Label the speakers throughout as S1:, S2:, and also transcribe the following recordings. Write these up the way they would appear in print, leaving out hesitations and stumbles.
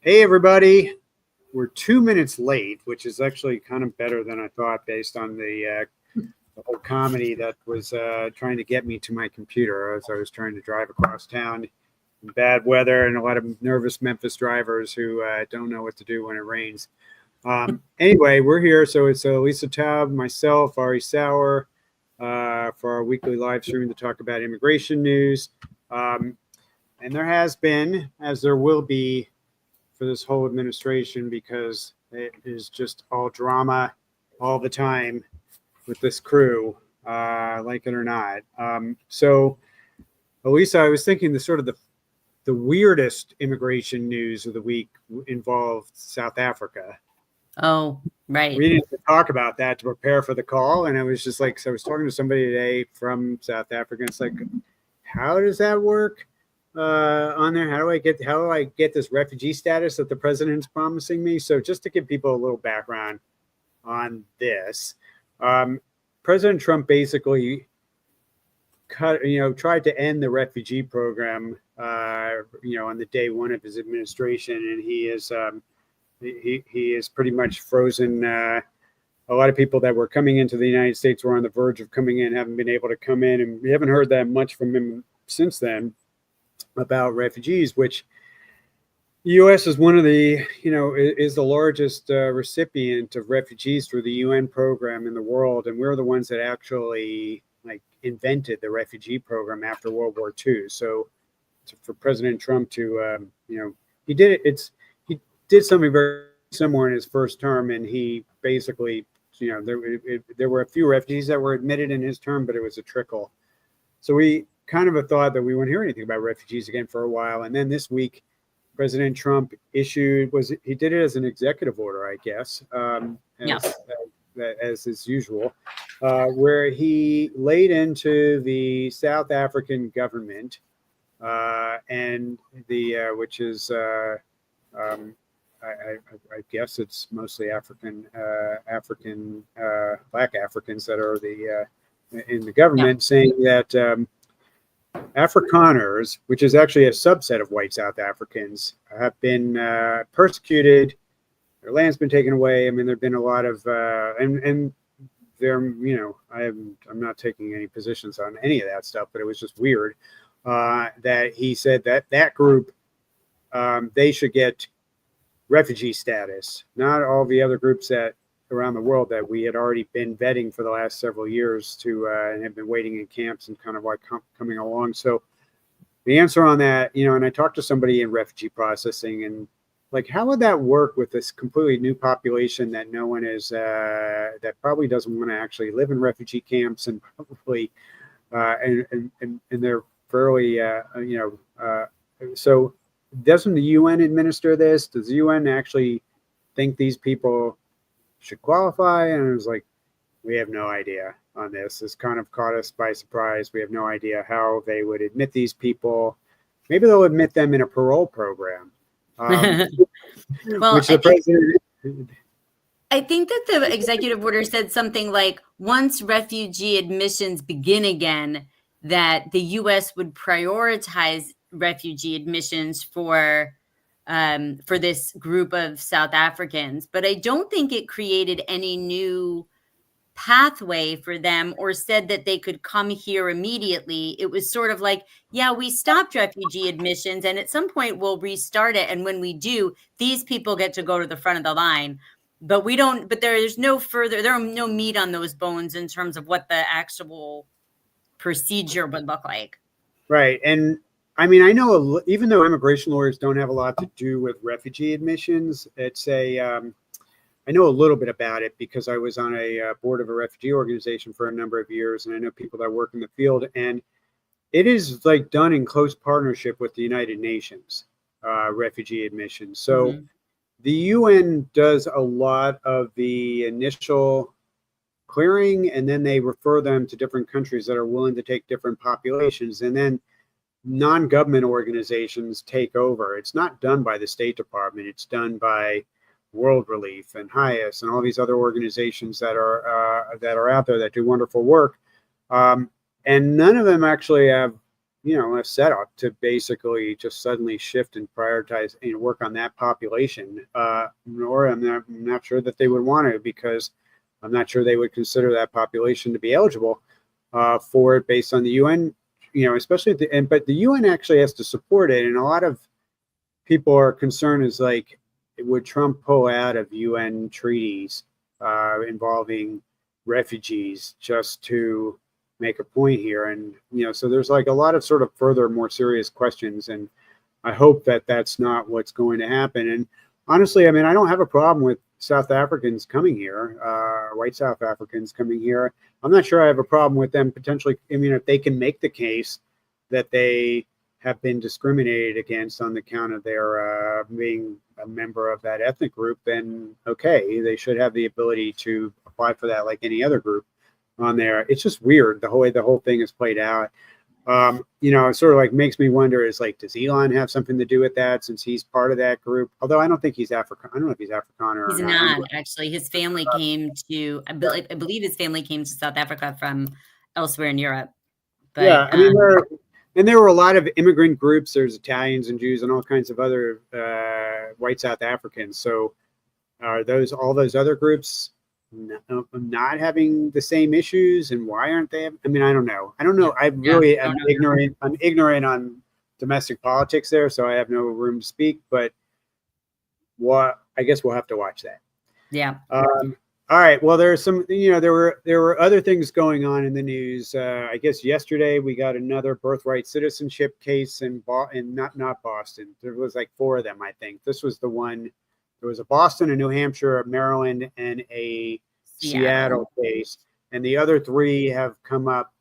S1: Hey, everybody. We're 2 minutes late, which is actually kind of better than I thought based on the whole comedy that was trying to get me to my computer as I was trying to drive across town in bad weather and a lot of nervous Memphis drivers who don't know what to do when it rains. Anyway, we're here. So it's Lisa Taub, myself, Ari Sauer, for our weekly live stream to talk about immigration news. And there has been, as there will be, for this whole administration, because it is just all drama all the time with this crew, like it or not. So, Elisa, I was thinking the weirdest immigration news of the week involved South Africa.
S2: Oh, right.
S1: We didn't talk about that to prepare for the call, and I was just like, so I was talking to somebody today from South Africa. And it's like, how does that work? On there, how do I get this refugee status that the president's promising me? So just to give people a little background on this, President Trump basically tried to end the refugee program, on the day one of his administration, and he is pretty much frozen. A lot of people that were coming into the United States were on the verge of coming in, haven't been able to come in, and we haven't heard that much from him since then about refugees, which the U.S. is one of the, is the largest recipient of refugees through the UN program in the world. And we're the ones that actually invented the refugee program after World War II. So for President Trump to, he did it. He did something very similar in his first term. And he basically, there were a few refugees that were admitted in his term, but it was a trickle. So we kind of a thought that we wouldn't hear anything about refugees again for a while. And then this week, President Trump he did it as an executive order, I guess, as is usual, where he laid into the South African government and which is, I guess it's mostly Black Africans that are in the government, saying that Afrikaners, which is actually a subset of white South Africans, have been persecuted. Their land's been taken away. I mean, there've been a lot of, and they're, I'm not taking any positions on any of that stuff, but it was just weird that he said that group, they should get refugee status, not all the other groups that around the world that we had already been vetting for the last several years to and have been waiting in camps and kind of coming along. So the answer on that, and I talked to somebody in refugee processing, and how would that work with this completely new population that no one is that probably doesn't want to actually live in refugee camps, and probably and they're fairly so doesn't the UN administer this? Does the UN actually think these people should qualify? And it was like, we have no idea on this. This kind of caught us by surprise. We have no idea how they would admit these people. Maybe they'll admit them in a parole program.
S2: Well,
S1: which the president.
S2: I think that the executive order said something like, once refugee admissions begin again, that the U.S. would prioritize refugee admissions for this group of South Africans. But I don't think it created any new pathway for them or said that they could come here immediately. It was sort of like, yeah, we stopped refugee admissions and at some point we'll restart it. And when we do, these people get to go to the front of the line. But there's no meat on those bones in terms of what the actual procedure would look like.
S1: Right. And I mean, I know even though immigration lawyers don't have a lot to do with refugee admissions, I know a little bit about it because I was on a board of a refugee organization for a number of years, and I know people that work in the field, and it is done in close partnership with the United Nations, refugee admissions. So the UN does a lot of the initial clearing, and then they refer them to different countries that are willing to take different populations, and then non-government organizations take over. It's not done by the State Department. It's done by World Relief and HIAS and all these other organizations that are out there that do wonderful work. And none of them actually have, a setup to basically just suddenly shift and prioritize and work on that population. Nor I'm not sure that they would want to, because I'm not sure they would consider that population to be eligible for it based on the UN, especially but the UN actually has to support it. And a lot of people are concerned is like, would Trump pull out of UN treaties involving refugees just to make a point here? And so there's like a lot of sort of further more serious questions, and I hope that that's not what's going to happen. And honestly, I mean, I don't have a problem with South Africans coming here, white South Africans coming here. I'm not sure I have a problem with them potentially. I mean, if they can make the case that they have been discriminated against on the count of their being a member of that ethnic group, then okay, they should have the ability to apply for that like any other group on there. It's just weird the whole way the whole thing is played out. It sort of like makes me wonder, is like, does Elon have something to do with that, since he's part of that group? Although I don't think he's African. I don't know if he's Afrikaner
S2: He's
S1: or
S2: not
S1: not.
S2: actually. His family came to, I believe his family came to South Africa from elsewhere in Europe. But
S1: Yeah, I mean, there were a lot of immigrant groups. There's Italians and Jews and all kinds of other white South Africans. So are all those other groups not having the same issues, and why aren't they? I mean, I don't know. I'm ignorant. I'm ignorant on domestic politics there, so I have no room to speak. But I guess we'll have to watch that.
S2: Yeah.
S1: All right. Well, there's some, there were other things going on in the news. I guess yesterday we got another birthright citizenship case in not Boston. There was like 4 of them, I think. This was the one. There was a Boston, a New Hampshire, a Maryland, and a Seattle case. And the other 3 have come up.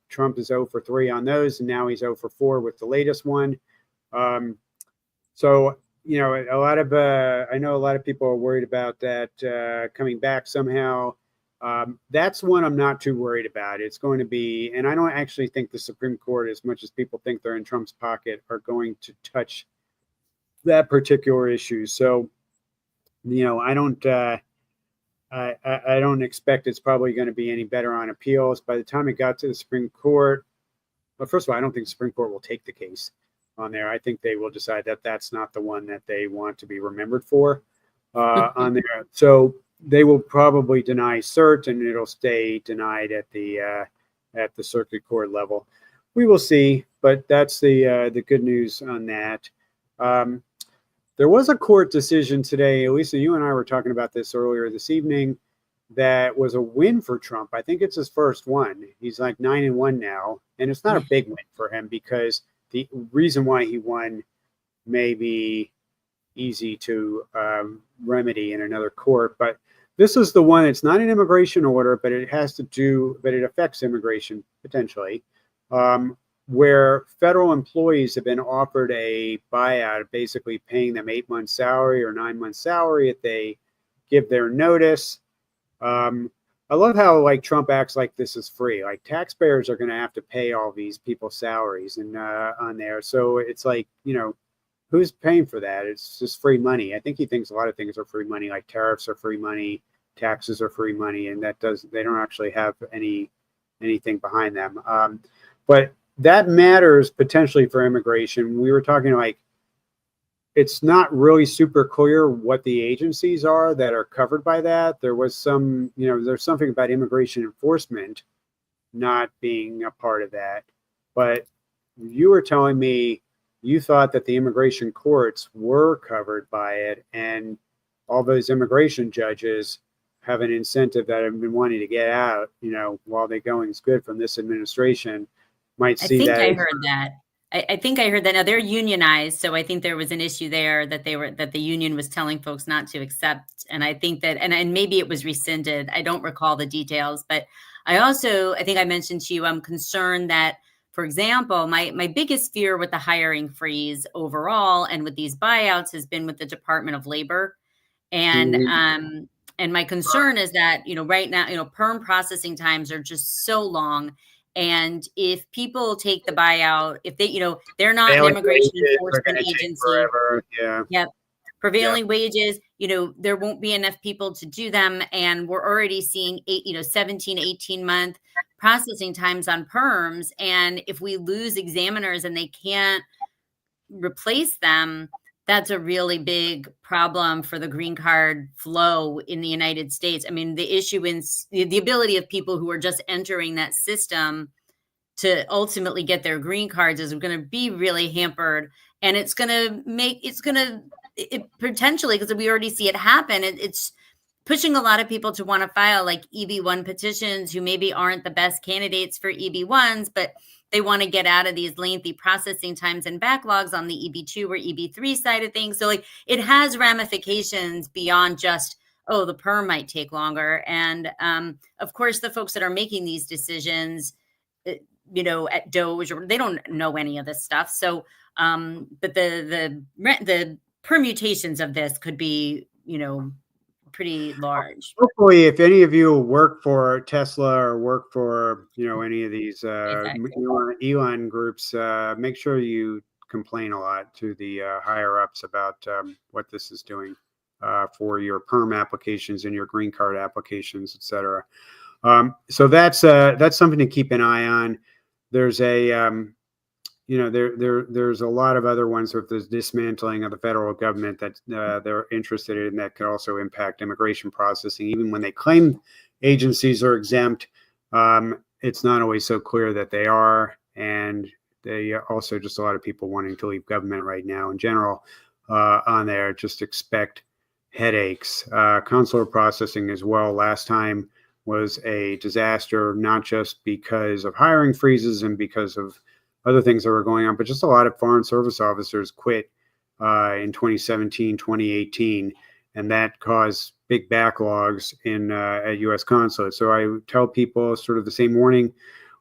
S1: Trump is 0 for 3 on those, and now he's 0 for 4 with the latest one. So I know a lot of people are worried about that coming back somehow. That's one I'm not too worried about. It's going to be, and I don't actually think the Supreme Court, as much as people think they're in Trump's pocket, are going to touch that particular issue. So, I don't expect it's probably going to be any better on appeals. By the time it got to the Supreme Court, well, first of all, I don't think the Supreme Court will take the case on there. I think they will decide that that's not the one that they want to be remembered for on there. So they will probably deny cert, and it'll stay denied at the circuit court level. We will see, but that's the good news on that. There was a court decision today. Lisa, you and I were talking about this earlier this evening. That was a win for Trump. I think it's his first one. He's like 9-1 now, and it's not a big win for him, because the reason why he won may be easy to remedy in another court. But this is the one. It's not an immigration order, but it affects immigration potentially, where federal employees have been offered a buyout, basically paying them 8 months' salary or 9 months' salary if they give their notice. I love how like Trump acts like this is free. Like, taxpayers are going to have to pay all these people's salaries and on there. So it's like, who's paying for that? It's just free money. I think he thinks a lot of things are free money, like tariffs are free money, taxes are free money, and they don't actually have anything behind them. But that matters potentially for immigration. We were talking like, it's not really super clear what the agencies are that are covered by that. There was there's something about immigration enforcement not being a part of that. But you were telling me you thought that the immigration courts were covered by it, and all those immigration judges have an incentive that have been wanting to get out, while they're going is good from this administration, might see that.
S2: I heard that. I think I heard that. Now they're unionized, so I think there was an issue there that the union was telling folks not to accept. And I think that, and maybe it was rescinded. I don't recall the details, but I think I mentioned to you, I'm concerned that, for example, my biggest fear with the hiring freeze overall and with these buyouts has been with the Department of Labor. And my concern is that, right now, perm processing times are just so long. And if people take the buyout, if they, they're not an immigration enforcement agency. Yep. Prevailing wages, there won't be enough people to do them. And we're already seeing 17, 18 month processing times on perms. And if we lose examiners and they can't replace them, that's a really big problem for the green card flow in the United States. I mean, the issue is the ability of people who are just entering that system to ultimately get their green cards is going to be really hampered. And it's going to potentially, because we already see it happen, it's pushing a lot of people to want to file like EB1 petitions who maybe aren't the best candidates for EB1s, but they want to get out of these lengthy processing times and backlogs on the EB2 or EB3 side of things. So like it has ramifications beyond just, oh, the perm might take longer. And of course, the folks that are making these decisions, you know, at DOGE, or they don't know any of this stuff. So, but the permutations of this could be, you know, pretty large.
S1: Hopefully, if any of you work for Tesla or work for, you know, any of these Elon groups, make sure you complain a lot to the higher ups about what this is doing for your perm applications and your green card applications, et cetera. So that's something to keep an eye on. There's a you know, there's a lot of other ones with this dismantling of the federal government that they're interested in that could also impact immigration processing. Even when they claim agencies are exempt, it's not always so clear that they are. And they also just a lot of people wanting to leave government right now in general on there. Just expect headaches. Consular processing as well. Last time was a disaster, not just because of hiring freezes and because of other things that were going on, but just a lot of foreign service officers quit in 2017, 2018, and that caused big backlogs in at U.S. consulates. So I tell people sort of the same warning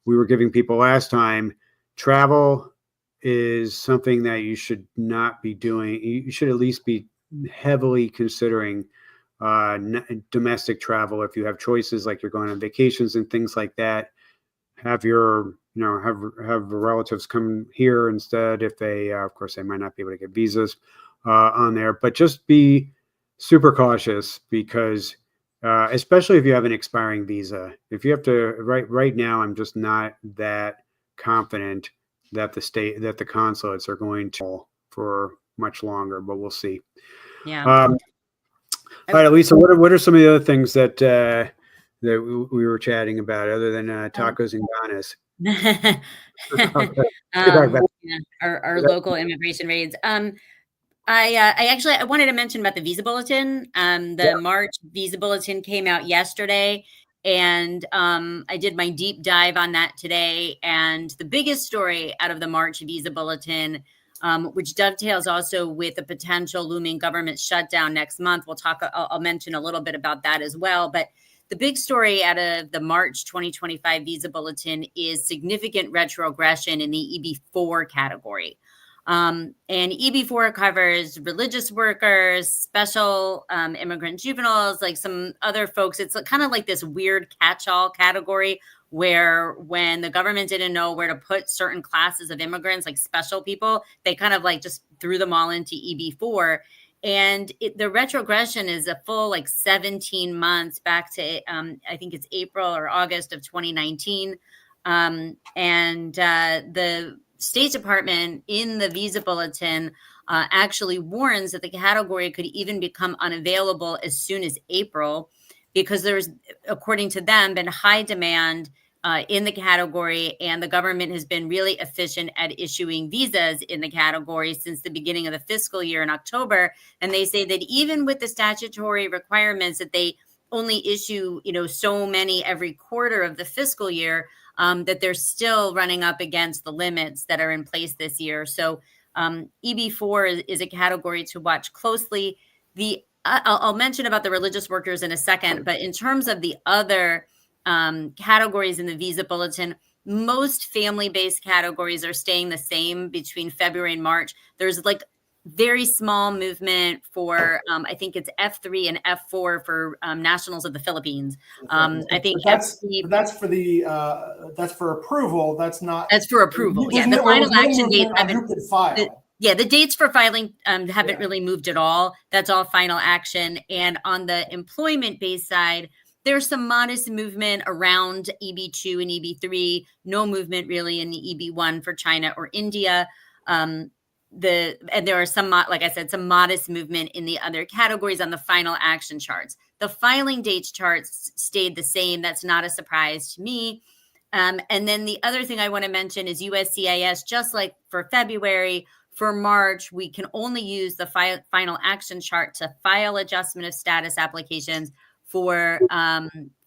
S1: we were giving people last time. Travel is something that you should not be doing. You should at least be heavily considering domestic travel if you have choices, like you're going on vacations and things like that. Have your have relatives come here instead if they, of course, they might not be able to get visas on there, but just be super cautious because especially if you have an expiring visa. If you have to, right now, I'm just not that confident that the consulates are going to for much longer, but we'll see.
S2: Yeah.
S1: All right, Lisa, what are some of the other things that that we were chatting about other than tacos and ganas?
S2: Our local immigration raids. I wanted to mention about the visa bulletin. The March visa bulletin came out yesterday, and I did my deep dive on that today. And the biggest story out of the March visa bulletin, which dovetails also with a potential looming government shutdown next month. I'll mention a little bit about that as well. But the big story out of the March 2025 visa bulletin is significant retrogression in the EB4 category. And EB4 covers religious workers, special immigrant juveniles, like some other folks. It's kind of like this weird catch-all category where when the government didn't know where to put certain classes of immigrants, like special people, they kind of like just threw them all into EB4. And the retrogression is a full like 17 months back to, I think it's April or August of 2019. The State Department in the visa bulletin actually warns that the category could even become unavailable as soon as April because there's, according to them, been high demand in the category, and the government has been really efficient at issuing visas in the category since the beginning of the fiscal year in October. And they say that even with the statutory requirements that they only issue, so many every quarter of the fiscal year, that they're still running up against the limits that are in place this year. So EB4 is a category to watch closely. I'll mention about the religious workers in a second, but in terms of the other categories in the visa bulletin, most family-based categories are staying the same between February and March. There's like very small movement for I think it's F3 and F4 for nationals of the Philippines. I think
S3: that's for approval. That's for
S2: approval. Yeah, the final action date. The dates for filing haven't really moved at all. That's all final action. And on the employment-based side, there's some modest movement around EB2 and EB3, no movement really in the EB1 for China or India. And there are some, like I said, some modest movement in the other categories on the final action charts. The filing dates charts stayed the same. That's not a surprise to me. And then the other thing I want to mention is USCIS, just like for February, for March, we can only use the final action chart to file adjustment of status applications. For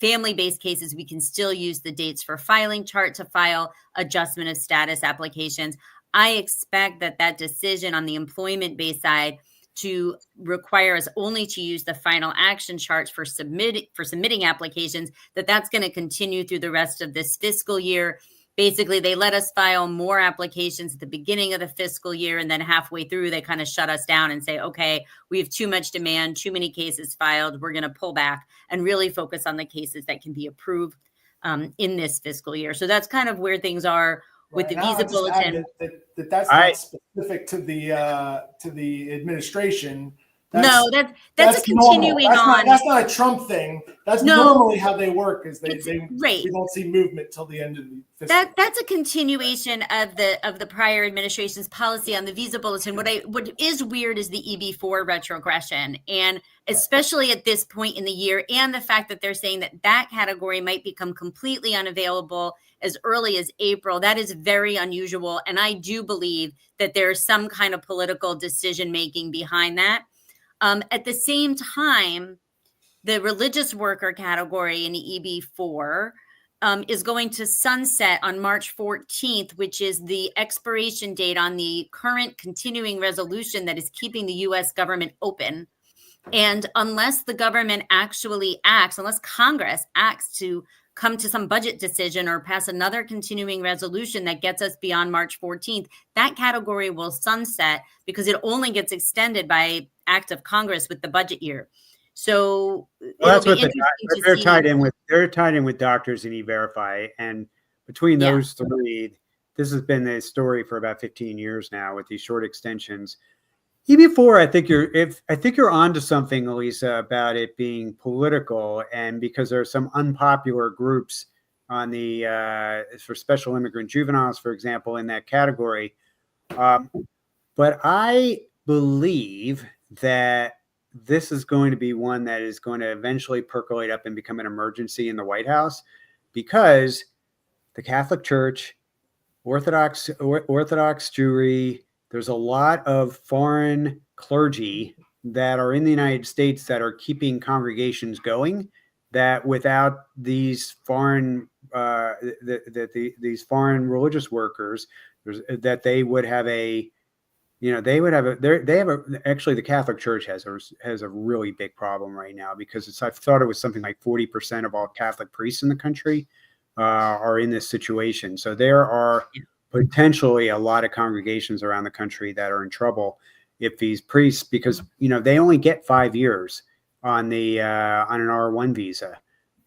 S2: family-based cases, we can still use the dates for filing chart to file adjustment of status applications. I expect that decision on the employment-based side to require us only to use the final action charts for submitting applications, that's going to continue through the rest of this fiscal year. Basically, they let us file more applications at the beginning of the fiscal year, and then halfway through, they kind of shut us down and say, okay, we have too much demand, too many cases filed. We're going to pull back and really focus on the cases that can be approved in this fiscal year. So that's kind of where things are with the visa bulletin.
S3: That's not specific to the administration.
S2: That's a continuing on.
S3: That's not a Trump thing. That's normally how they work. Is we don't see movement till the end of the fiscal.
S2: That's a continuation of the prior administration's policy on the visa bulletin. What is weird is the EB4 retrogression, and especially at this point in the year, and the fact that they're saying that category might become completely unavailable as early as April. That is very unusual, and I do believe that there's some kind of political decision making behind that. At the same time, the religious worker category in the EB4 is going to sunset on March 14th, which is the expiration date on the current continuing resolution that is keeping the U.S. government open. And unless the government actually acts, unless Congress acts to come to some budget decision or pass another continuing resolution that gets us beyond March 14th, that category will sunset because it only gets extended by act of Congress with the budget year. So
S1: that's what they're tied in with. They're tied in with doctors and E-Verify, and between those three, this has been the story for about 15 years now with these short extensions. EB4, I think you're onto something, Elisa, about it being political, and because there are some unpopular groups on the for special immigrant juveniles, for example, in that category. But I believe that this is going to be one that is going to eventually percolate up and become an emergency in the White House, because the Catholic Church, Orthodox Jewry, there's a lot of foreign clergy that are in the United States that are keeping congregations going, that without these foreign these foreign religious workers, that they would have a, actually the Catholic Church has a really big problem right now, because I thought it was something like 40% of all Catholic priests in the country are in this situation. So there are potentially a lot of congregations around the country that are in trouble if these priests, because they only get 5 years on the on an R1 visa,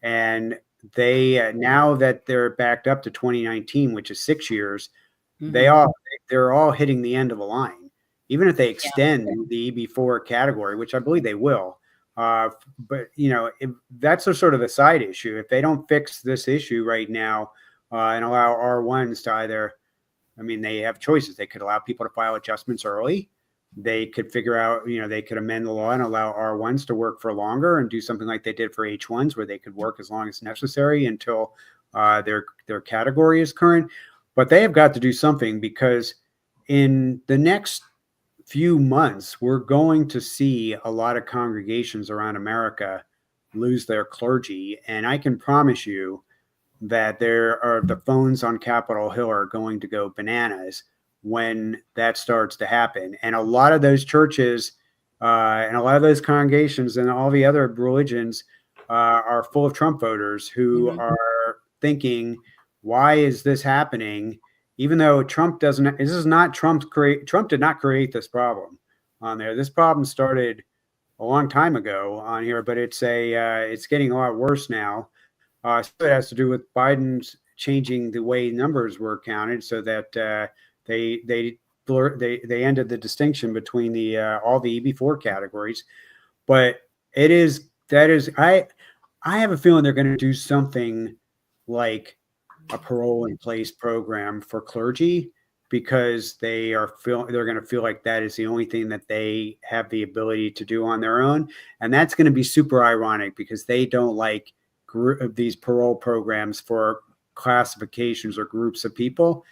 S1: and they now that they're backed up to 2019, which is 6 years, they're all hitting the end of the line. Even if they extend the EB4 category, which I believe they will, but that's a sort of a side issue. If they don't fix this issue right now and allow R1s to either, they have choices. They could allow people to file adjustments early. They could figure out, they could amend the law and allow R1s to work for longer and do something like they did for H1s, where they could work as long as necessary until their category is current. But they have got to do something, because in the next few months, we're going to see a lot of congregations around America lose their clergy. And I can promise you that the phones on Capitol Hill are going to go bananas when that starts to happen. And a lot of those churches and a lot of those congregations and all the other religions are full of Trump voters who are thinking, why is this happening? Even though Trump did not create this problem on there. This problem started a long time ago on here, but it's getting a lot worse now. So it has to do with Biden's changing the way numbers were counted, so that they ended the distinction between all the EB4 categories. But I have a feeling they're going to do something like a parole in place program for clergy, because they're going to feel like that is the only thing that they have the ability to do on their own. And that's going to be super ironic, because they don't like these parole programs for classifications or groups of people,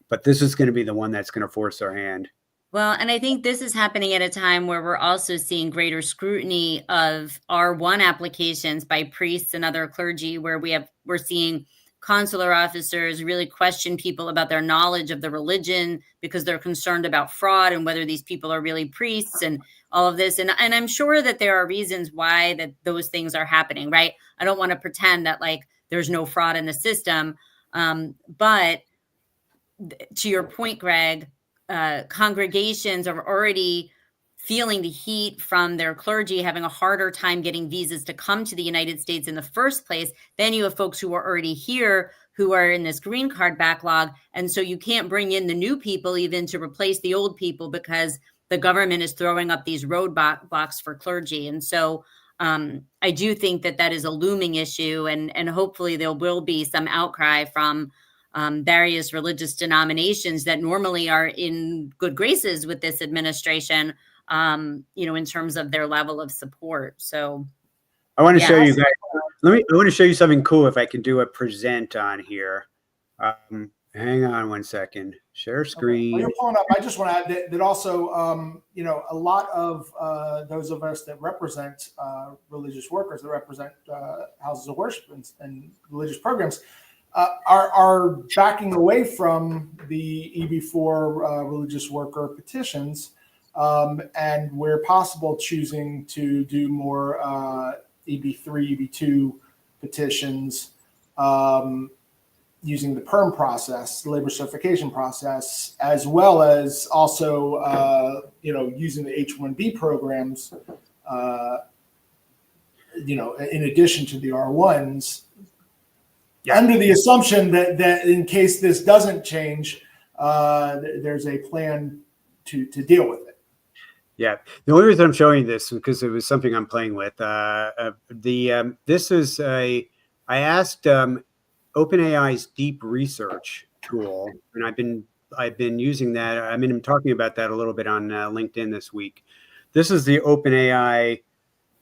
S1: but this is going to be the one that's going to force their hand.
S2: Well, and I think this is happening at a time where we're also seeing greater scrutiny of R1 applications by priests and other clergy, where we're seeing consular officers really question people about their knowledge of the religion, because they're concerned about fraud and whether these people are really priests and all of this. And I'm sure that there are reasons why that those things are happening, right? I don't want to pretend that like there's no fraud in the system. But to your point, Greg, congregations are already feeling the heat from their clergy, having a harder time getting visas to come to the United States in the first place. Then you have folks who are already here who are in this green card backlog. And so you can't bring in the new people even to replace the old people, because the government is throwing up these roadblocks for clergy. And so I do think that that is a looming issue, and hopefully there will be some outcry from various religious denominations that normally are in good graces with this administration, in terms of their level of support. So
S1: I want to show you guys. I want to show you something cool. If I can do a present on here. Hang on one second. Share screen.
S3: While you're pulling up, I just want to add that also, a lot of those of us that represent religious workers, that represent houses of worship and religious programs, are backing away from the EB4 religious worker petitions, and where possible choosing to do more EB3, EB2 petitions, using the PERM process, the labor certification process, as well as also, using the H-1B programs, in addition to the R1s, under the assumption that in case this doesn't change, there's a plan to deal with it.
S1: Yeah, the only reason I'm showing this is because it was something I'm playing with. This is I asked OpenAI's deep research tool, and I've been using that. I mean, I'm talking about that a little bit on LinkedIn this week. This is the OpenAI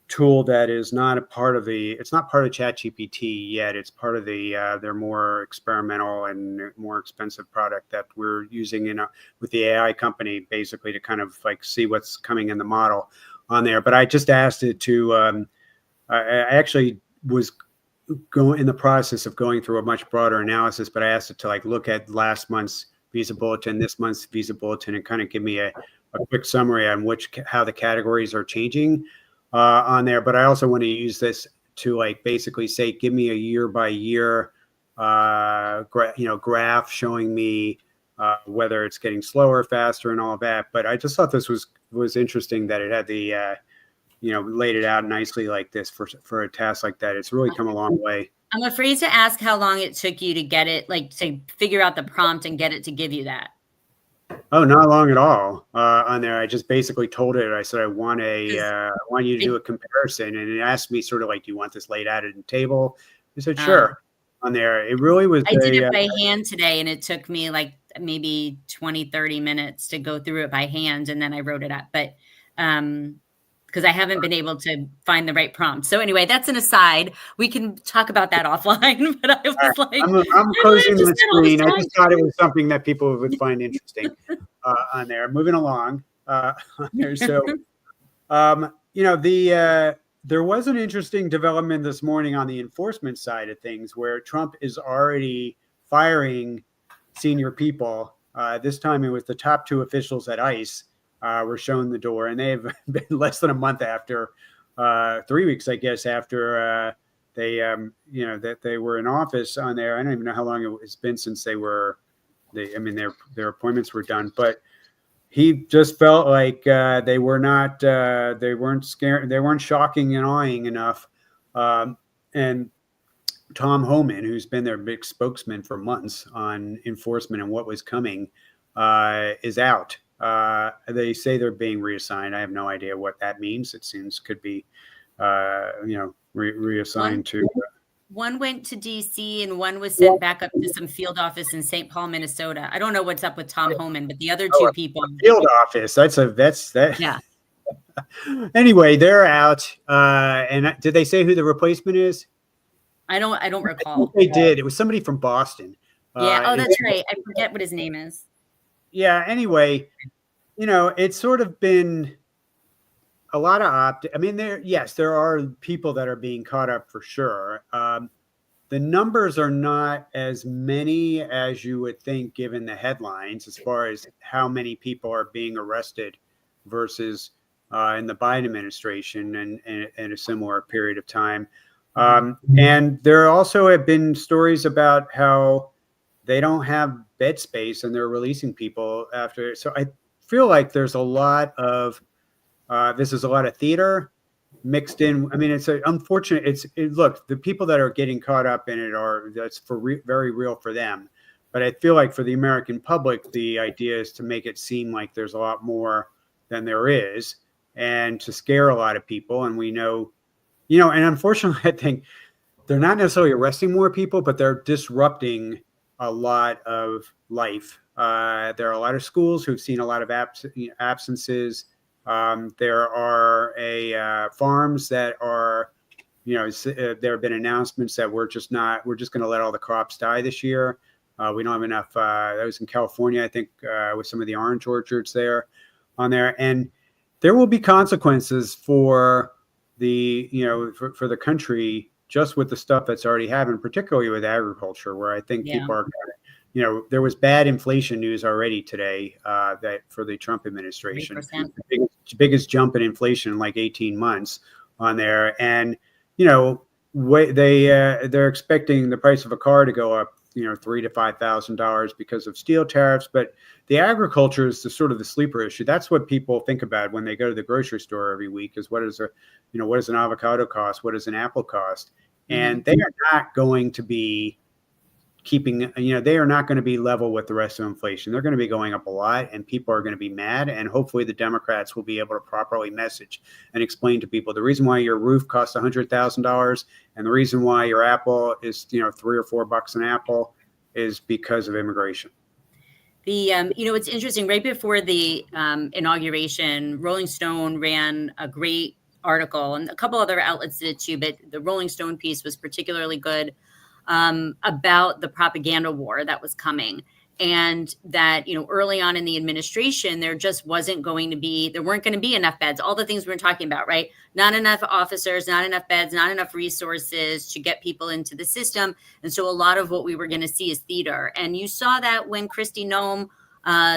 S1: tool that is not it's not part of ChatGPT yet. It's part of their more experimental and more expensive product that we're using with the AI company, basically to kind of like see what's coming in the model on there. But I just asked it to, I actually was in the process of going through a much broader analysis, but I asked it to like look at last month's visa bulletin, this month's visa bulletin, and kind of give me a quick summary on how the categories are changing on there. But I also want to use this to like basically say, give me a year by year graph showing me whether it's getting slower, faster, and all of that. But I just thought this was interesting that it had the laid it out nicely like this for a task like that. It's really come a long way.
S2: I'm afraid to ask how long it took you to get it, like to figure out the prompt and get it to give you that.
S1: Oh, not long at all on there. I just basically told it, I said, I want you to do a comparison. And it asked me sort of like, do you want this laid out in a table? I said, sure. On there. It really was.
S2: I did it by hand today, and it took me like maybe 20, 30 minutes to go through it by hand. And then I wrote it up. But because I haven't been able to find the right prompt. So anyway, that's an aside. We can talk about that offline. But I was like,
S1: I'm closing the screen. I just thought it was something that people would find interesting on there. Moving along on there. So, there was an interesting development this morning on the enforcement side of things, where Trump is already firing senior people. This time it was the top two officials at ICE. Were shown the door, and they've been less than a month after, 3 weeks, I guess, after that they were in office on there. I don't even know how long it's been since their appointments were done, but he just felt like they weren't scared, they weren't shocking and awing enough. And Tom Homan, who's been their big spokesman for months on enforcement and what was coming, is out. They say they're being reassigned. I have no idea what that means. It seems could be reassigned to.
S2: One went to DC and one was sent back up to some field office in St. Paul, Minnesota. I don't know what's up with Tom Homan, but the other two people.
S1: Field office. That's that.
S2: Yeah.
S1: Anyway, they're out. And did they say who the replacement is?
S2: I don't recall.
S1: They did. It was somebody from Boston.
S2: Yeah. Oh, that's right. I forget what his name is. Yeah.
S1: Anyway, it's sort of been a lot of I mean, there are people that are being caught up for sure. The numbers are not as many as you would think, given the headlines, as far as how many people are being arrested versus in the Biden administration and in a similar period of time. And there also have been stories about how they don't have bed space and they're releasing people after. So I feel like there's a lot of this is a lot of theater mixed in. I mean, it's unfortunate. Look, the people that are getting caught up in it that's very real for them. But I feel like for the American public, the idea is to make it seem like there's a lot more than there is, and to scare a lot of people. And we know, and unfortunately, I think they're not necessarily arresting more people, but they're disrupting a lot of life. There are a lot of schools who've seen a lot of absences. There are farms that are, there have been announcements that we're just going to let all the crops die this year. We don't have enough. That was in California, I think, with some of the orange orchards on there. And there will be consequences for for the country, just with the stuff that's already happened, particularly with agriculture, where I think people are, there was bad inflation news already today that for the Trump administration, the biggest jump in inflation in like 18 months on there. And, they're expecting the price of a car to go up, $3,000 to $5,000 because of steel tariffs. But the agriculture is the sort of the sleeper issue. That's what people think about when they go to the grocery store every week is what does an avocado cost? What does an apple cost? And they are not going to be they are not going to be level with the rest of inflation. They're going to be going up a lot, and people are going to be mad. And hopefully the Democrats will be able to properly message and explain to people the reason why your roof costs $100,000 and the reason why your apple is, $3 or $4 an apple is because of immigration.
S2: It's interesting. Right before the inauguration, Rolling Stone ran a great article, and a couple other outlets did too, but the Rolling Stone piece was particularly good about the propaganda war that was coming. And that, early on in the administration, there weren't going to be enough beds, all the things we were talking about, right? Not enough officers, not enough beds, not enough resources to get people into the system. And so a lot of what we were going to see is theater. And you saw that when Kristi Noem,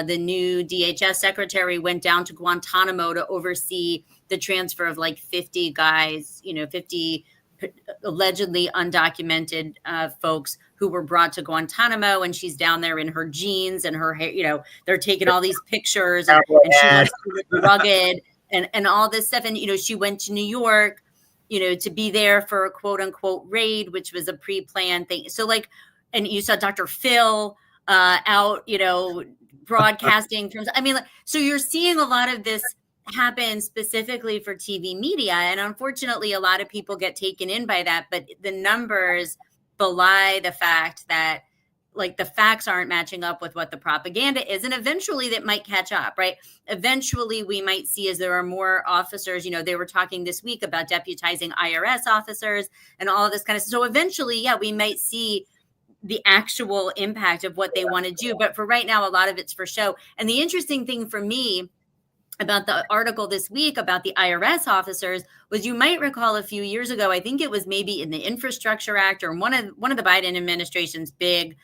S2: the new DHS secretary, went down to Guantanamo to oversee the transfer of like 50 guys, 50 allegedly undocumented folks who were brought to Guantanamo, and she's down there in her jeans and her hair, they're taking all these pictures and she wants to look rugged and all this stuff. And, she went to New York, to be there for a quote unquote raid, which was a pre-planned thing. So and you saw Dr. Phil out, broadcasting from, so you're seeing a lot of this happen specifically for TV media. And unfortunately, a lot of people get taken in by that, but the numbers belie the fact that the facts aren't matching up with what the propaganda is. And eventually that might catch up, right? Eventually we might see as there are more officers, they were talking this week about deputizing IRS officers and all of this kind of stuff. So eventually, we might see the actual impact of what they want to do. But for right now, a lot of it's for show. And the interesting thing for me about the article this week about the IRS officers was, you might recall a few years ago, I think it was maybe in the Infrastructure Act or one of the Biden administration's big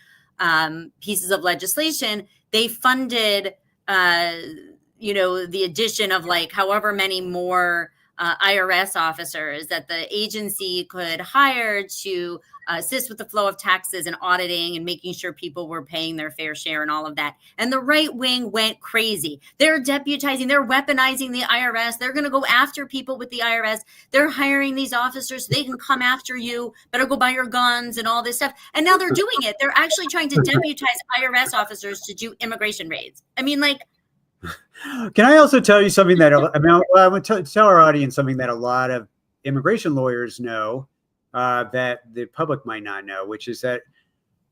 S2: pieces of legislation, they funded, the addition of however many more IRS officers that the agency could hire to assist with the flow of taxes and auditing and making sure people were paying their fair share and all of that. And the right wing went crazy. They're deputizing, they're weaponizing the IRS. They're going to go after people with the IRS. They're hiring these officers so they can come after you, better go buy your guns and all this stuff. And now they're doing it. They're actually trying to deputize IRS officers to do immigration raids.
S1: Can I also tell you something that I would tell our audience something that a lot of immigration lawyers know that the public might not know, which is that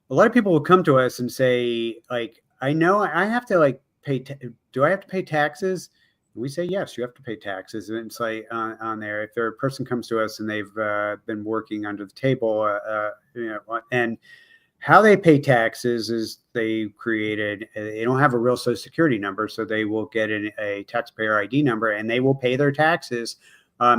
S1: a lot of people will come to us and say, like, I know I have to like pay. Do I have to pay taxes? And we say, yes, you have to pay taxes. And it's like on there, if a person comes to us and they've been working under the table, and how they pay taxes is they don't have a real Social Security number, so they will get a taxpayer ID number, and they will pay their taxes,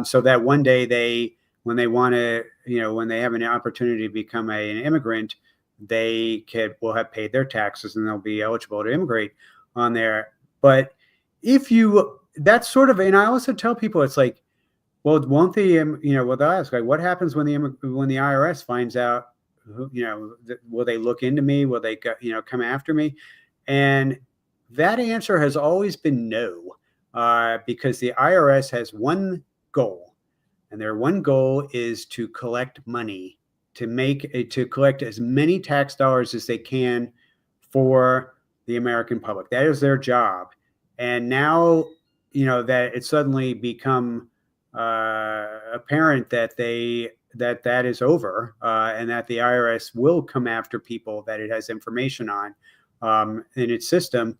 S1: so that one day when they want to, when they have an opportunity to become an immigrant, they will have paid their taxes and they'll be eligible to immigrate on there. But that's sort of, and I also tell people, it's like, well, won't they'll ask, like, what happens when the IRS finds out, will they look into me? Will they come after me? And that answer has always been no, because the IRS has one goal, and their one goal is to collect money, to collect as many tax dollars as they can for the American public. That is their job. And now, that it's suddenly become apparent that that is over, and that the IRS will come after people that it has information on in its system.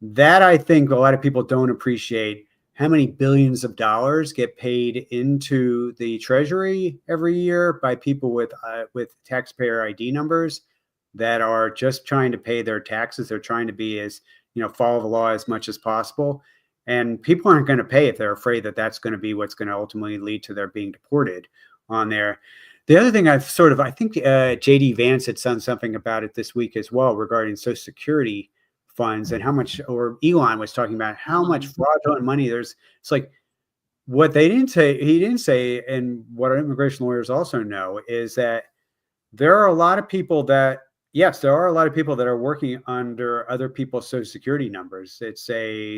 S1: That, I think, a lot of people don't appreciate how many billions of dollars get paid into the Treasury every year by people with taxpayer ID numbers that are just trying to pay their taxes. They're trying to be follow the law as much as possible. And people aren't going to pay if they're afraid that that's going to be what's going to ultimately lead to their being deported on there. The other thing I think JD Vance had done something about it this week as well regarding Social Security funds and how much, or Elon was talking about how much fraudulent money there's. It's like, what he didn't say, and what our immigration lawyers also know, is that there are a lot of people that are working under other people's Social Security numbers.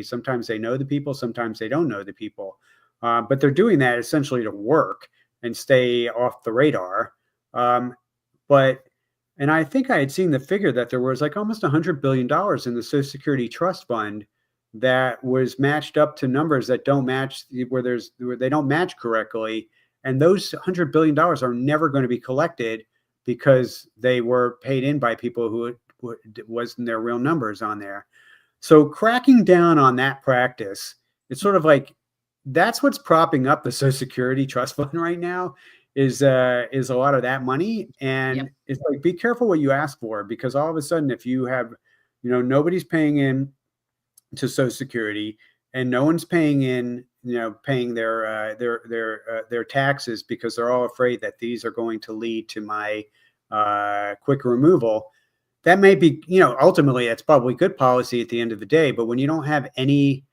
S1: Sometimes they know the people, sometimes they don't know the people, but they're doing that essentially to work and stay off the radar. And I think I had seen the figure that there was like almost $100 billion in the Social Security Trust Fund that was matched up to numbers that don't match, where they don't match correctly. And those $100 billion are never going to be collected because they were paid in by people who wasn't their real numbers on there. So cracking down on that practice, it's sort of like, that's what's propping up the Social Security Trust Fund right now, is a lot of that money. And It's like, be careful what you ask for, because all of a sudden, if you have, nobody's paying in to Social Security and no one's paying in, paying their taxes, because they're all afraid that these are going to lead to my quick removal. That may be, ultimately that's probably good policy at the end of the day. But when you don't have any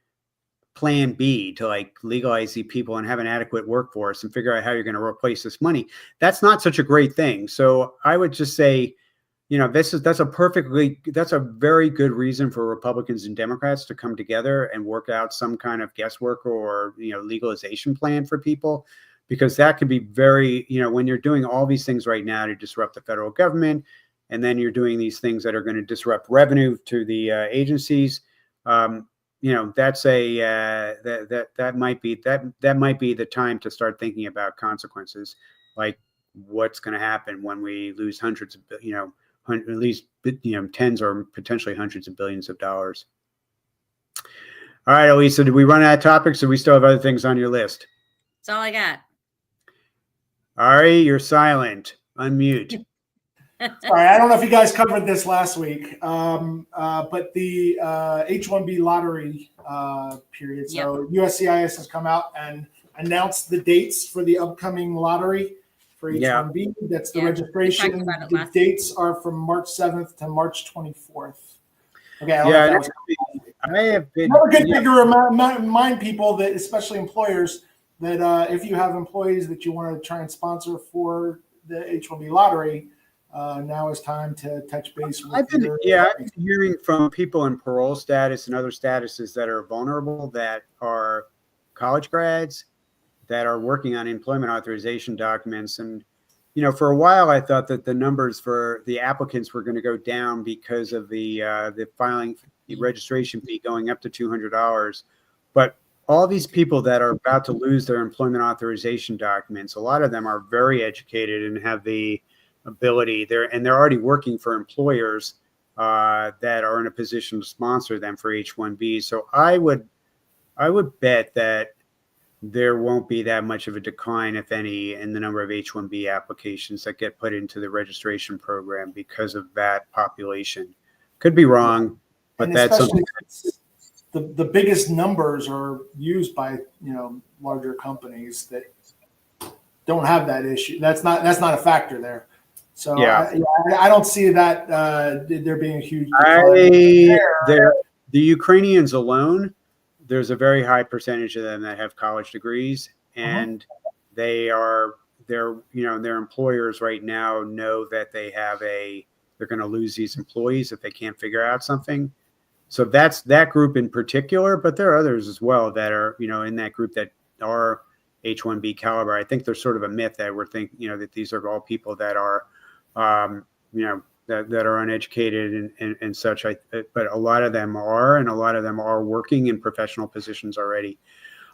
S1: plan B to like legalize these people and have an adequate workforce and figure out how you're going to replace this money, that's not such a great thing. So I would just say, that's a very good reason for Republicans and Democrats to come together and work out some kind of guesswork or, legalization plan for people, because that could be very, when you're doing all these things right now to disrupt the federal government, and then you're doing these things that are going to disrupt revenue to the agencies. That's that might be the time to start thinking about consequences, like what's going to happen when we lose hundreds of, at least, tens or potentially hundreds of billions of dollars. All right, Elisa, did we run out of topics, or we still have other things on your list?
S2: That's all I got.
S1: Ari, you're silent. Unmute.
S3: Sorry, I don't know if you guys covered this last week, but the H-1B lottery period. So USCIS has come out and announced the dates for the upcoming lottery for H-1B. That's the registration. The dates are from March 7th to March 24th. Okay.
S1: I have been.
S3: Another good thing to remind people, that especially employers, that if you have employees that you want to try and sponsor for the H-1B lottery, now is time to touch base with. I've been
S1: hearing from people in parole status and other statuses that are vulnerable, that are college grads, that are working on employment authorization documents. And, for a while, I thought that the numbers for the applicants were going to go down because of the filing, the registration fee going up to $200. But all these people that are about to lose their employment authorization documents, a lot of them are very educated and have the ability they're already working for employers that are in a position to sponsor them for H-1B. So I would bet that there won't be that much of a decline, if any, in the number of H-1B applications that get put into the registration program because of that population. Could be wrong, but
S3: and
S1: that's something.
S3: The biggest numbers are used by larger companies that don't have that issue. That's not a factor there. So
S1: yeah,
S3: I don't see that there being a huge
S1: decline. The Ukrainians alone, there's a very high percentage of them that have college degrees, and their employers right now know that they're going to lose these employees if they can't figure out something. So that's that group in particular, but there are others as well that are, in that group that are H-1B caliber. I think there's sort of a myth that we're thinking, that these are all people that are, that are uneducated and such. But a lot of them are, and a lot of them are working in professional positions already.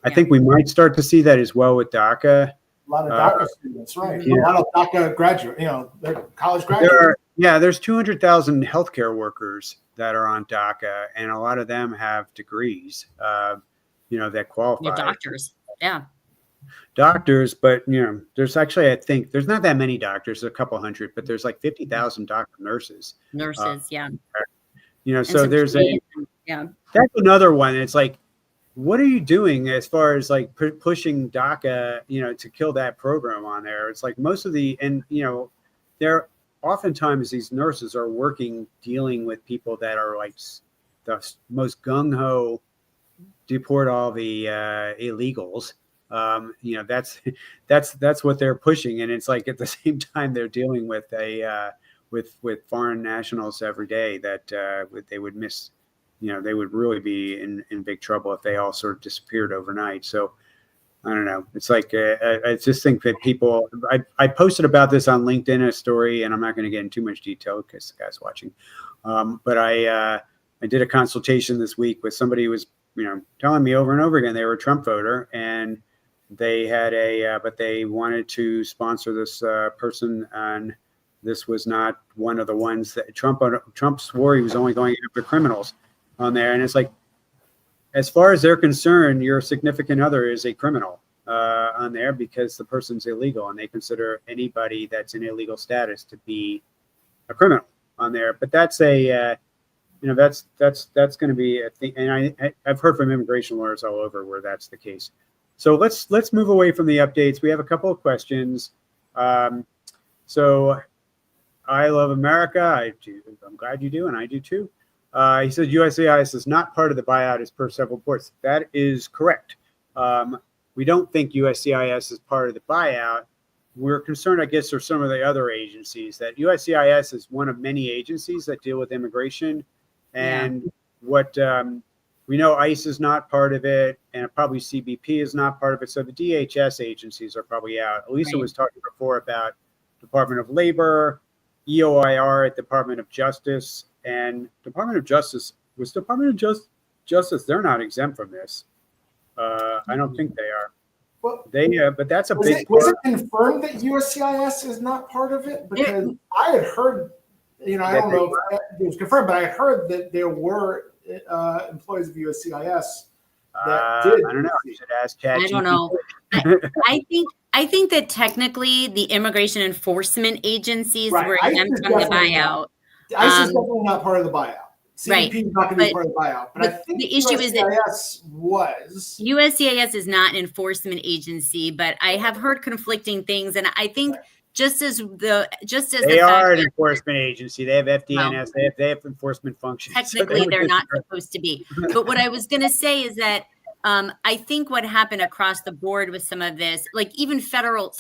S1: I think we might start to see that as well with DACA.
S3: A lot of DACA students, right?
S1: Yeah.
S3: A lot of DACA graduate, they're college graduates.
S1: There's 200,000 healthcare workers that are on DACA, and a lot of them have degrees, that qualify.
S2: They're doctors, yeah.
S1: Doctors, but there's actually, I think there's not that many doctors, a couple hundred, but there's like 50,000 doctor nurses.
S2: Yeah.
S1: So there's that's another one. It's like, what are you doing as far as like pushing DACA, to kill that program on there? It's like most of they're oftentimes these nurses are dealing with people that are like the most gung-ho, deport all the illegals. That's what they're pushing, and it's like at the same time they're dealing with with foreign nationals every day that they would miss. They would really be in big trouble if they all sort of disappeared overnight. So I don't know. It's like I just think that people. I posted about this on LinkedIn, a story, and I'm not going to get into too much detail because the guy's watching. But I did a consultation this week with somebody who was telling me over and over again they were a Trump voter, and they had but they wanted to sponsor this person, and this was not one of the ones that Trump swore he was only going after criminals on there. And it's like, as far as they're concerned, your significant other is a criminal on there because the person's illegal, and they consider anybody that's in illegal status to be a criminal on there. But that's that's going to be a thing. And I've heard from immigration lawyers all over where that's the case. So let's move away from the updates. We have a couple of questions. So I love America. I do. I'm glad you do, and I do too. He said USCIS is not part of the buyout as per several reports. That is correct. We don't think USCIS is part of the buyout. We're concerned, I guess, for some of the other agencies, that USCIS is one of many agencies that deal with immigration. And what we know, ICE is not part of it, and probably CBP is not part of it. So the DHS agencies are probably out. Elisa was talking before about Department of Labor, EOIR at Department of Justice, and Department of Justice. They're not exempt from this. I don't think they are.
S3: Well,
S1: but that's a big.
S3: Was it confirmed that USCIS is not part of it? Because I had heard, I don't know if it was confirmed, but I heard that there were employees of USCIS that did.
S1: I don't know. You should ask ChatGPT.
S2: I don't know. I think that technically the immigration enforcement agencies were exempt from the buyout.
S3: ICE is definitely not part of the buyout. CBP is not going to be part of the buyout. But I think
S2: the issue is that
S3: USCIS
S2: is not an enforcement agency, but I have heard conflicting things, and I think
S1: they are an enforcement agency. They have FDNS. They have enforcement functions.
S2: Technically, they're not supposed to be. But what I was going to say is that I think what happened across the board with some of this, like even federal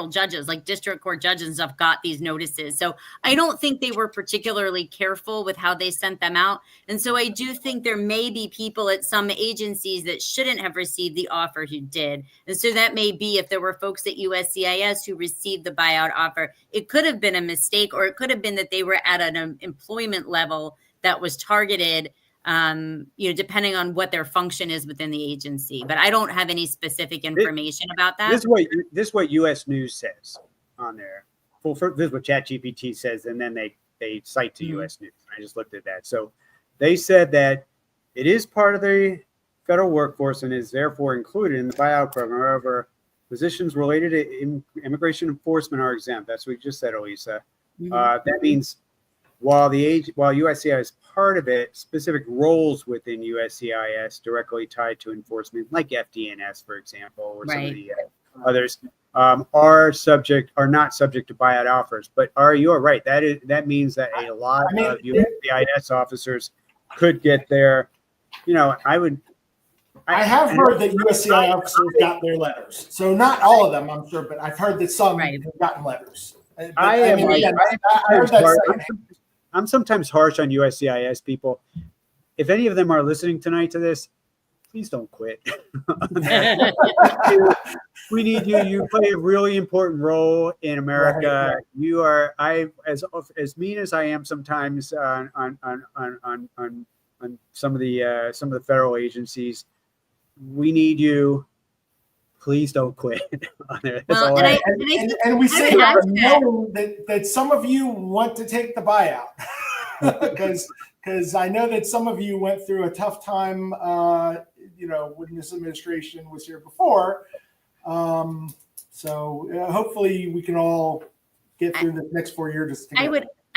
S2: judges, like district court judges and stuff, got these notices. So I don't think they were particularly careful with how they sent them out. And so I do think there may be people at some agencies that shouldn't have received the offer who did. And so that may be if there were folks at USCIS who received the buyout offer, it could have been a mistake, or it could have been that they were at an employment level that was targeted. depending on what their function is within the agency. But I don't have any specific information about that.
S1: This is what U.S. News says on there. Well, this is what ChatGPT says, and then they cite to U.S. News. I just looked at that. So they said that it is part of the federal workforce and is therefore included in the buyout program. However, positions related to immigration enforcement are exempt. That's what you just said, Elisa. That means while USCIS is part of it, specific roles within USCIS directly tied to enforcement, like FDNS, for example, or some of the others, are not subject to buyout offers. But you are right. That means that a lot of USCIS officers could get their,
S3: I have heard that USCIS officers got their letters. So not all of them, I'm sure, but I've heard that some have gotten letters.
S1: I'm sometimes harsh on USCIS people. If any of them are listening tonight to this, please don't quit. We need you. You play a really important role in America. Right. You are. As mean as I am sometimes on some of the federal agencies. We need you. Please don't quit.
S3: And we say that some of you want to take the buyout because I know that some of you went through a tough time, when this administration was here before. So hopefully we can all get through the next 4 years.
S2: I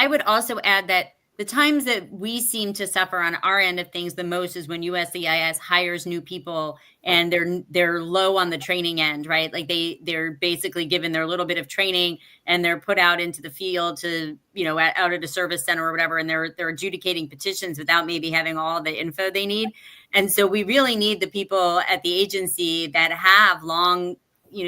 S2: would also add that the times that we seem to suffer on our end of things the most is when USCIS hires new people and they're low on the training end, right? Like they're basically given their little bit of training and they're put out into the field to, out at a service center or whatever, and they're adjudicating petitions without maybe having all the info they need. And so we really need the people at the agency that have long,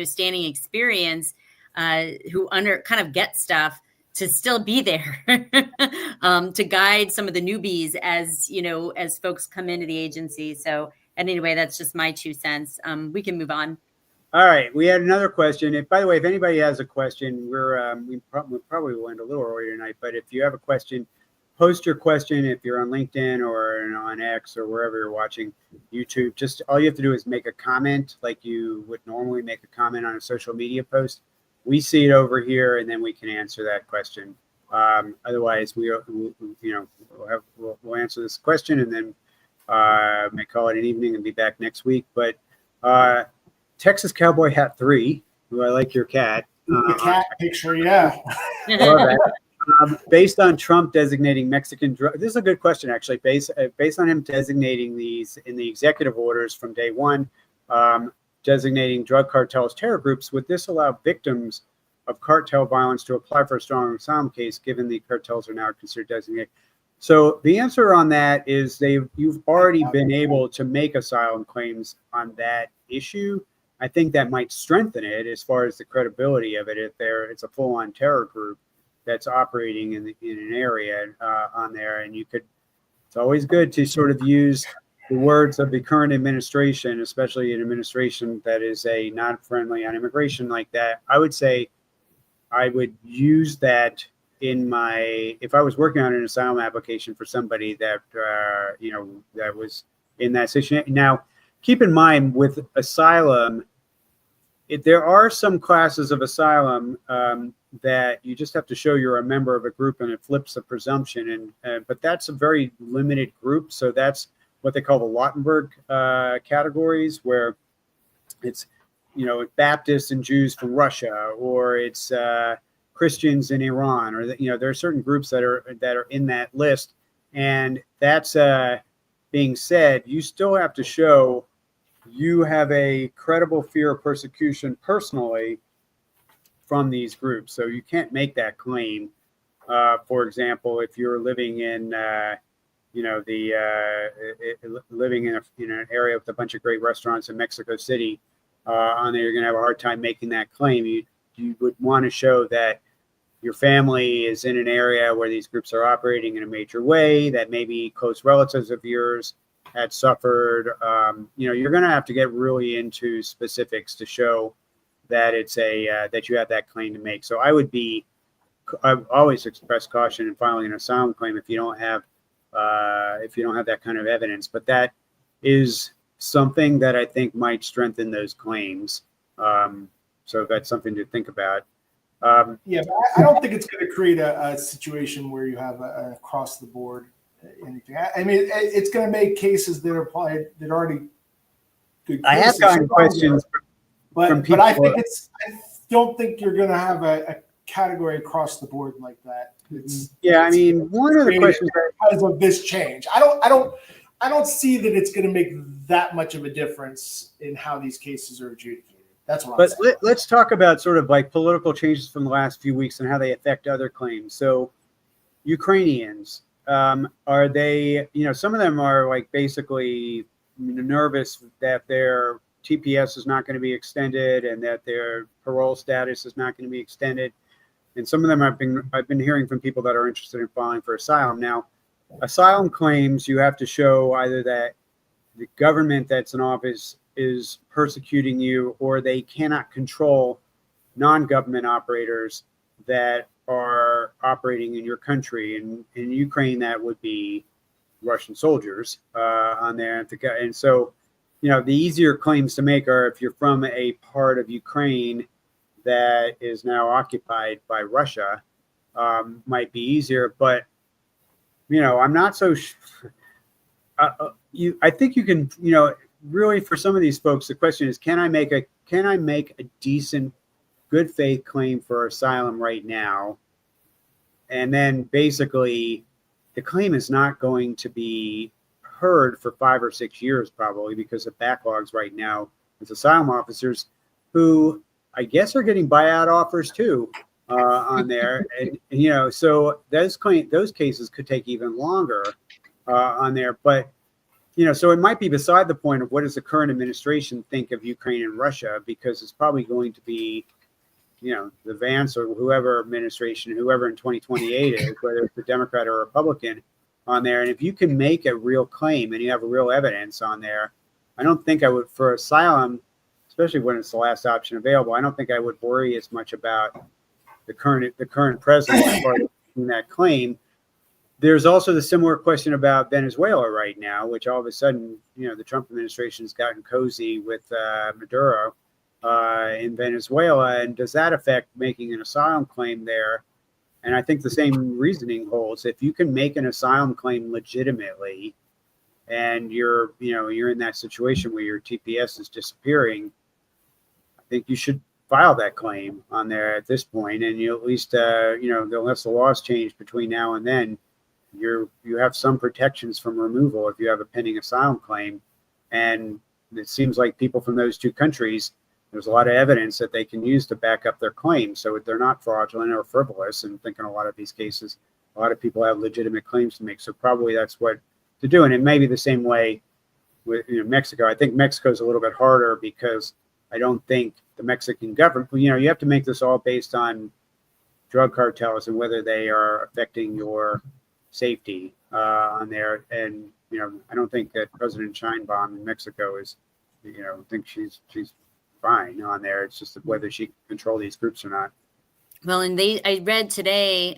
S2: standing experience, who kind of get stuff, to still be there to guide some of the newbies as folks come into the agency. So anyway, that's just my 2 cents. We can move on.
S1: All right. We had another question. By the way, if anybody has a question, we probably will end a little early tonight, but if you have a question, post your question. If you're on LinkedIn or on X or wherever you're watching YouTube, just all you have to do is make a comment like you would normally make a comment on a social media post. We see it over here, and then we can answer that question. Otherwise, we'll answer this question, and then may call it an evening and be back next week. But Texas Cowboy Hat 3, who I like your cat.
S3: The cat picture, yeah.
S1: Based on Trump designating Mexican drug, this is a good question actually. Based on him designating these in the executive orders from day one. Designating drug cartels terror groups, would this allow victims of cartel violence to apply for a strong asylum case, given the cartels are now considered designated? So the answer on that is you've already been able to make asylum claims on that issue. I think that might strengthen it as far as the credibility of it. It's a full-on terror group that's operating in an area on there, and it's always good to sort of use the words of the current administration, especially an administration that is not friendly on immigration like that. I would say I would use that if I was working on an asylum application for somebody that, that was in that situation. Now, keep in mind with asylum, there are some classes of asylum that you just have to show you're a member of a group and it flips the presumption. But that's a very limited group. So that's what they call the Lautenberg categories, where it's, Baptists and Jews from Russia, or it's Christians in Iran, or there are certain groups that are in that list. And that's being said, you still have to show you have a credible fear of persecution personally from these groups. So you can't make that claim. For example, if you're living in living in an area with a bunch of great restaurants in Mexico City, on there, you're going to have a hard time making that claim. You would want to show that your family is in an area where these groups are operating in a major way, that maybe close relatives of yours had suffered. You're going to have to get really into specifics to show that it's that you have that claim to make. So I've always expressed caution in filing an asylum claim if you don't have if you don't have that kind of evidence. But that is something that I think might strengthen those claims. So that's something to think about.
S3: Yeah, but I don't think it's going to create a situation where you have an across the board anything. I mean, it's going to make cases that are applied that already good.
S1: I have gotten questions from people.
S3: But I think I don't think you're going to have a category across the board like that.
S1: I mean, one of the questions
S3: because of this change, I don't see that it's going to make that much of a difference in how these cases are adjudicated. That's what I'm saying.
S1: Let's talk about sort of like political changes from the last few weeks and how they affect other claims. So Ukrainians, are they, some of them are like basically nervous that their TPS is not going to be extended and that their parole status is not going to be extended. And some of them I've been hearing from people that are interested in filing for asylum. Now, asylum claims, you have to show either that the government that's in office is persecuting you, or they cannot control non-government operators that are operating in your country. And in Ukraine, that would be Russian soldiers on there. And so, the easier claims to make are if you're from a part of Ukraine that is now occupied by Russia, might be easier. But, I'm not so I think you can, really for some of these folks, the question is, can I make a decent, good faith claim for asylum right now? And then basically the claim is not going to be heard for 5 or 6 years, probably because of backlogs right now with asylum officers who I guess are getting buyout offers too on there. And, so those cases could take even longer on there. But, so it might be beside the point of what does the current administration think of Ukraine and Russia, because it's probably going to be, the Vance or whoever administration, whoever in 2028 is, whether it's a Democrat or Republican on there. And if you can make a real claim and you have real evidence on there, I don't think I would, for asylum, especially when it's the last option available, I don't think I would worry as much about the current president as far as that claim. There's also the similar question about Venezuela right now, which all of a sudden, the Trump administration has gotten cozy with Maduro in Venezuela. And does that affect making an asylum claim there? And I think the same reasoning holds. If you can make an asylum claim legitimately and you're in that situation where your TPS is disappearing, I think you should file that claim on there at this point. And you at least, unless the laws change between now and then, you have some protections from removal if you have a pending asylum claim. And it seems like people from those two countries, there's a lot of evidence that they can use to back up their claims, so they're not fraudulent or frivolous. And I think in a lot of these cases, a lot of people have legitimate claims to make. So probably that's what to do. And it may be the same way with Mexico. I think Mexico's a little bit harder because I don't think the Mexican government, you have to make this all based on drug cartels and whether they are affecting your safety on there. And I don't think that President Sheinbaum in Mexico is, I think she's fine on there. It's just whether she can control these groups or not.
S2: Well, and I read today,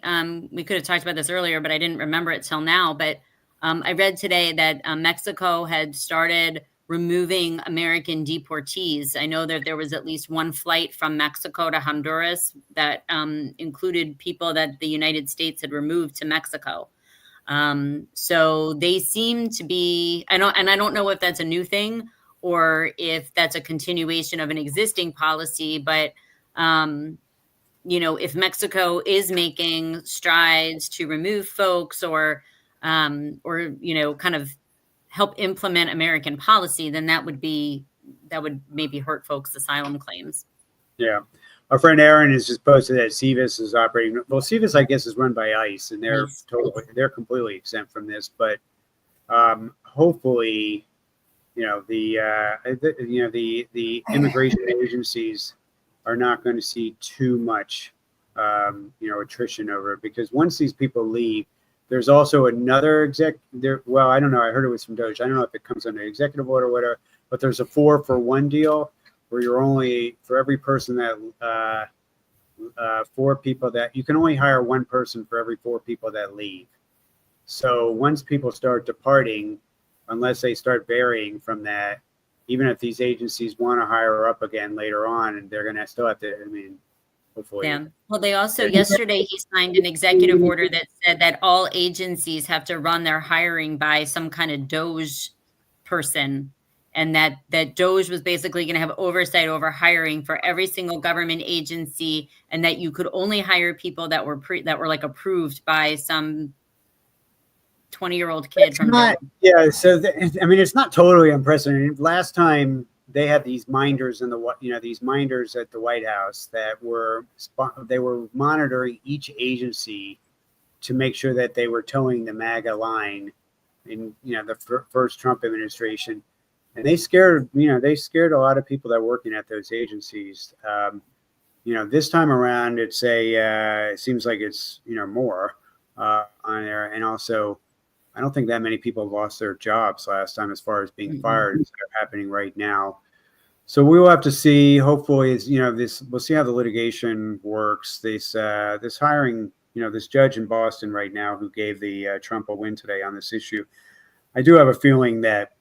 S2: we could have talked about this earlier, but I didn't remember it till now. But I read today that Mexico had started removing American deportees. I know that there was at least one flight from Mexico to Honduras that included people that the United States had removed to Mexico. So they seem to be, I don't know if that's a new thing or if that's a continuation of an existing policy, but, if Mexico is making strides to remove folks or kind of help implement American policy, then that would maybe hurt folks' asylum claims.
S1: Yeah. Our friend Aaron has just posted that SEVIS is operating. Well, SEVIS, I guess, is run by ICE, and they're completely exempt from this. But hopefully, the immigration agencies are not going to see too much, attrition over it, because once these people leave, there's also another well, I don't know. I heard it was from Doge. I don't know if it comes under executive order or whatever, but there's a 4-for-1 deal where you're only, for every person that, 4 people that, you can only hire one person for every 4 people that leave. So once people start departing, unless they start varying from that, even if these agencies want to hire up again later on, and they're going to still have to, I mean, hopefully.
S2: Yeah. Well, they also, yesterday, he signed an executive order that said that all agencies have to run their hiring by some kind of DOJ person. And that DOJ was basically going to have oversight over hiring for every single government agency, and that you could only hire people that were like approved by some 20-year-old kid from
S1: Yeah, so I mean, it's not totally unprecedented. Last time they had these minders in these minders at the White House that were monitoring each agency to make sure that they were towing the MAGA line in the first Trump administration, and they scared a lot of people that were working at those agencies. This time around, it seems like it's more on there, and also, I don't think that many people lost their jobs last time as far as being fired instead of happening right now. So we will have to see. Hopefully, we'll see how the litigation works. This hiring, this judge in Boston right now who gave the Trump a win today on this issue. I do have a feeling that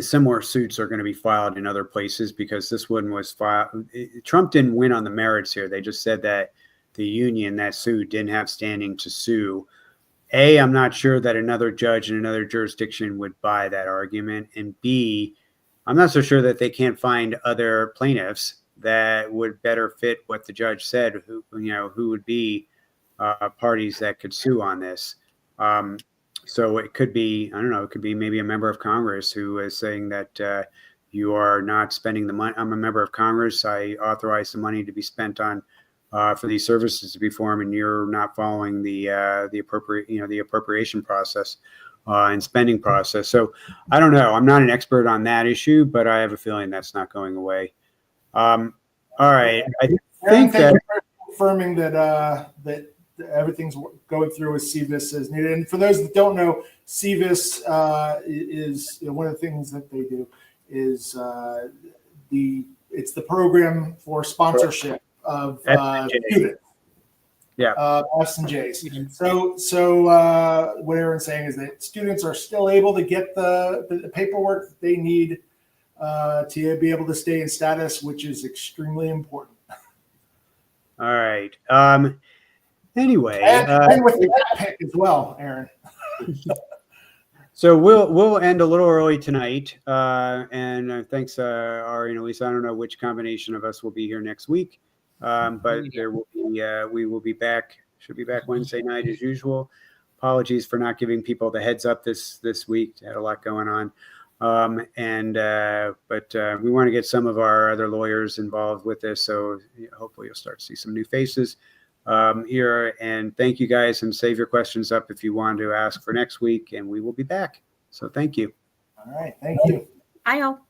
S1: similar suits are going to be filed in other places, because this one was filed. Trump didn't win on the merits here. They just said that the union that sued didn't have standing to sue. I'm not sure that another judge in another jurisdiction would buy that argument. And B, I'm not so sure that they can't find other plaintiffs that would better fit what the judge said, who would be parties that could sue on this. So it could be, I don't know, it could be maybe a member of Congress who is saying that you are not spending the money. I'm a member of Congress. I authorize the money to be spent on for these services to be formed, and you're not following the appropriation process and spending process. So I don't know. I'm not an expert on that issue, but I have a feeling that's not going away. All right, I think that
S3: confirming that everything's going through with CVIS as needed. And for those that don't know, CVIS is one of the things that they do is it's the program for sponsorship of students.
S1: Yeah.
S3: F's and J's. So what Aaron's saying is that students are still able to get the paperwork that they need to be able to stay in status, which is extremely important.
S1: All right. Anyway,
S3: and with the pick as well, Aaron.
S1: So we'll end a little early tonight, and thanks, Ari and Elisa. I don't know which combination of us will be here next week, but there will be. We will be back. Should be back Wednesday night as usual. Apologies for not giving people the heads up this week. Had a lot going on, but we want to get some of our other lawyers involved with this. So hopefully you'll start to see some new faces here. And thank you guys, and save your questions up if you want to ask for next week, and we will be back. So thank you.
S3: All right. Thank you.
S2: Bye, all.